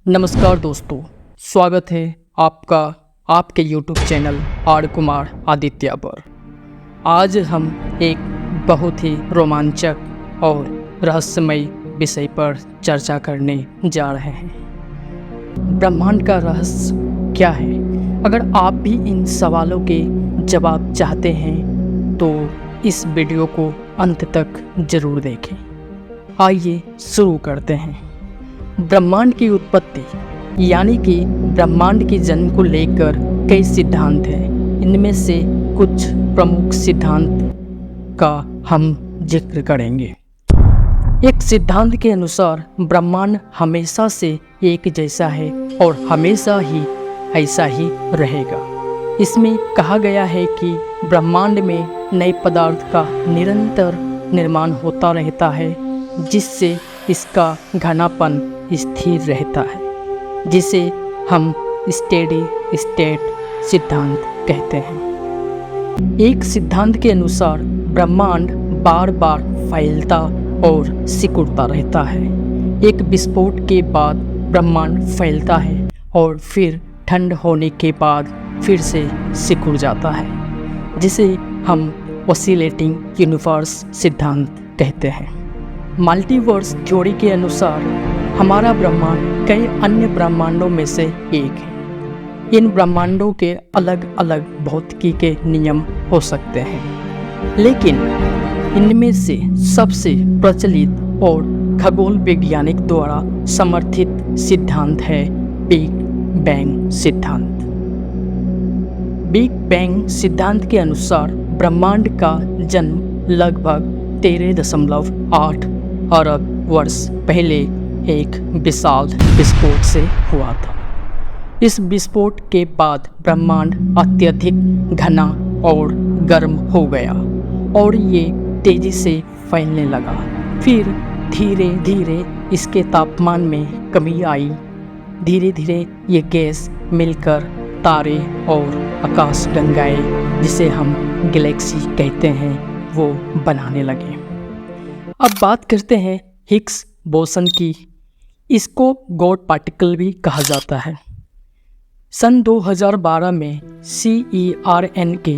नमस्कार दोस्तों, स्वागत है आपका आपके YouTube channel are Kumar Aditya पर। आज हम एक बहुत ही रोमांचक और रहस्यमय विषय पर चर्चा करने जा रहे हैं। ब्रह्मांड का रहस्य क्या है? अगर आप भी इन सवालों के जवाब चाहते हैं तो इस वीडियो को अंत तक ज़रूर देखें। आइए शुरू करते हैं। ब्रह्मांड की उत्पत्ति यानी कि ब्रह्मांड के जन्म को लेकर कई सिद्धांत हैं। इनमें से कुछ प्रमुख सिद्धांत का हम जिक्र करेंगे। एक सिद्धांत के अनुसार ब्रह्मांड हमेशा से एक जैसा है और हमेशा ही ऐसा ही रहेगा। इसमें कहा गया है कि ब्रह्मांड में नए पदार्थ का निरंतर निर्माण होता रहता है, जिससे इसका घनापन स्थिर रहता है, जिसे हम स्टेडी स्टेट सिद्धांत कहते हैं। एक सिद्धांत के अनुसार ब्रह्मांड बार बार फैलता और सिकुड़ता रहता है। एक विस्फोट के बाद ब्रह्मांड फैलता है और फिर ठंड होने के बाद फिर से सिकुड़ जाता है, जिसे हम ऑसिलेटिंग यूनिवर्स सिद्धांत कहते हैं। मल्टीवर्स थ्योरी के अनुसार हमारा ब्रह्मांड कई अन्य ब्रह्मांडों में से एक है। इन ब्रह्मांडों के अलग अलग भौतिकी के नियम हो सकते हैं, लेकिन इनमें से सबसे प्रचलित और खगोल वैज्ञानिक द्वारा समर्थित सिद्धांत है बिग बैंग सिद्धांत। बिग बैंग सिद्धांत के अनुसार ब्रह्मांड का जन्म लगभग 13.8 अरब वर्ष पहले एक विशाल विस्फोट से हुआ था। इस विस्फोट के बाद ब्रह्मांड अत्यधिक घना और गर्म हो गया और ये तेजी से फैलने लगा। फिर धीरे धीरे इसके तापमान में कमी आई। धीरे धीरे ये गैस मिलकर तारे और आकाशगंगाएं, जिसे हम गैलेक्सी कहते हैं, वो बनाने लगे। अब बात करते हैं हिग्स बोसन की। इसको गॉड पार्टिकल भी कहा जाता है। सन 2012 में CERN के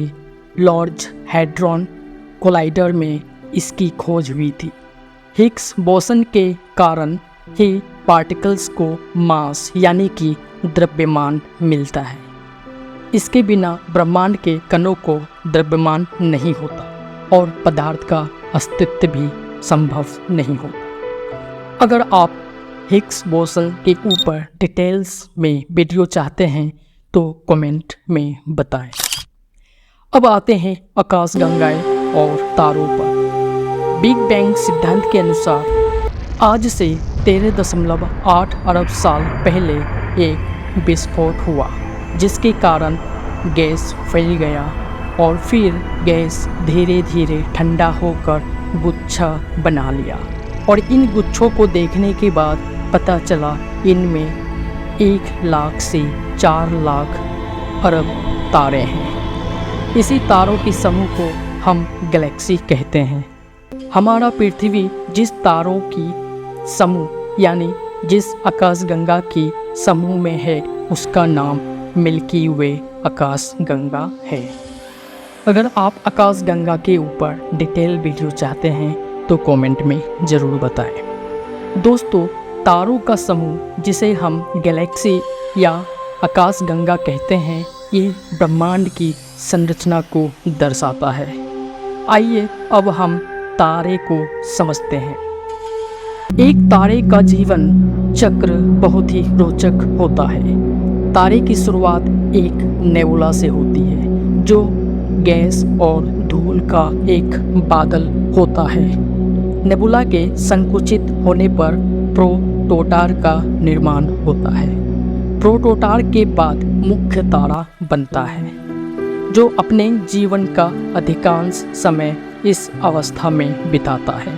लार्ज हैड्रॉन कोलाइडर में इसकी खोज हुई थी। हिग्स बोसन के कारण ही पार्टिकल्स को मास यानी कि द्रव्यमान मिलता है। इसके बिना ब्रह्मांड के कणों को द्रव्यमान नहीं होता और पदार्थ का अस्तित्व भी संभव नहीं होता। अगर आप हिग्स बोसन के ऊपर डिटेल्स में वीडियो चाहते हैं तो कमेंट में बताएं। अब आते हैं आकाशगंगाएं और तारों पर। बिग बैंग सिद्धांत के अनुसार आज से 13.8 अरब साल पहले एक विस्फोट हुआ, जिसके कारण गैस फैल गया और फिर गैस धीरे धीरे ठंडा होकर गुच्छा बना लिया। और इन गुच्छों को देखने के बाद पता चला इनमें 1 लाख से 4 लाख अरब तारे हैं। इसी तारों के समूह को हम गैलेक्सी कहते हैं। हमारा पृथ्वी जिस तारों की समूह यानी जिस आकाशगंगा की समूह में है, उसका नाम मिल्की वे आकाशगंगा है। अगर आप आकाशगंगा के ऊपर डिटेल वीडियो चाहते हैं तो कमेंट में ज़रूर बताएं। दोस्तों, तारों का समूह जिसे हम गैलेक्सी या आकाशगंगा कहते हैं, ये ब्रह्मांड की संरचना को दर्शाता है। आइए अब हम तारे को समझते हैं। एक तारे का जीवन चक्र बहुत ही रोचक होता है। तारे की शुरुआत एक नेबुला से होती है, जो गैस और धूल का एक बादल होता है। नेबुला के संकुचित होने पर प्रोटोटार का निर्माण होता है। प्रोटोटार के बाद मुख्य तारा बनता है, जो अपने जीवन का अधिकांश समय इस अवस्था में बिताता है।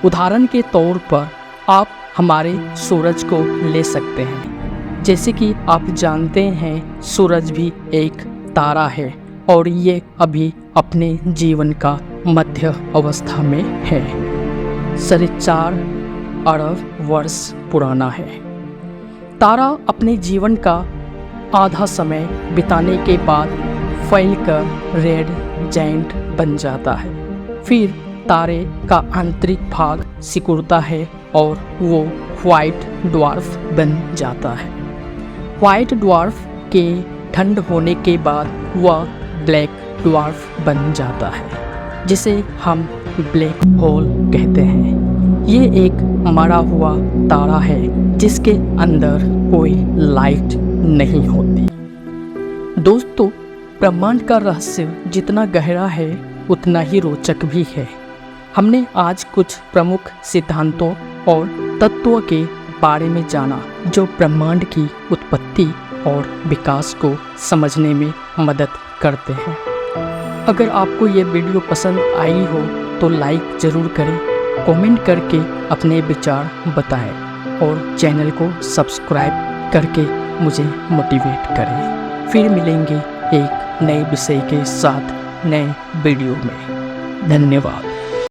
उदाहरण के तौर पर आप हमारे सूरज को ले सकते हैं। जैसे कि आप जानते हैं, सूरज भी एक तारा है और ये अभी अपने जीवन का मध्य अवस्था में है। 4.5 अरब वर्ष पुराना है। तारा अपने जीवन का आधा समय बिताने के बाद फैलकर रेड जायंट बन जाता है। फिर तारे का आंतरिक भाग सिकुड़ता है और वो व्हाइट ड्वार्फ बन जाता है। व्हाइट ड्वार्फ के ठंड होने के बाद वह ब्लैक ड्वार्फ बन जाता है, जिसे हम ब्लैक होल कहते हैं। ये एक मरा हुआ तारा है जिसके अंदर कोई लाइट नहीं होती। दोस्तों, ब्रह्मांड का रहस्य जितना गहरा है उतना ही रोचक भी है। हमने आज कुछ प्रमुख सिद्धांतों और तत्वों के बारे में जाना जो ब्रह्मांड की उत्पत्ति और विकास को समझने में मदद करते हैं। अगर आपको ये वीडियो पसंद आई हो तो लाइक ज़रूर करें, कमेंट करके अपने विचार बताएं और चैनल को सब्सक्राइब करके मुझे मोटिवेट करें। फिर मिलेंगे एक नए विषय के साथ नए वीडियो में। धन्यवाद।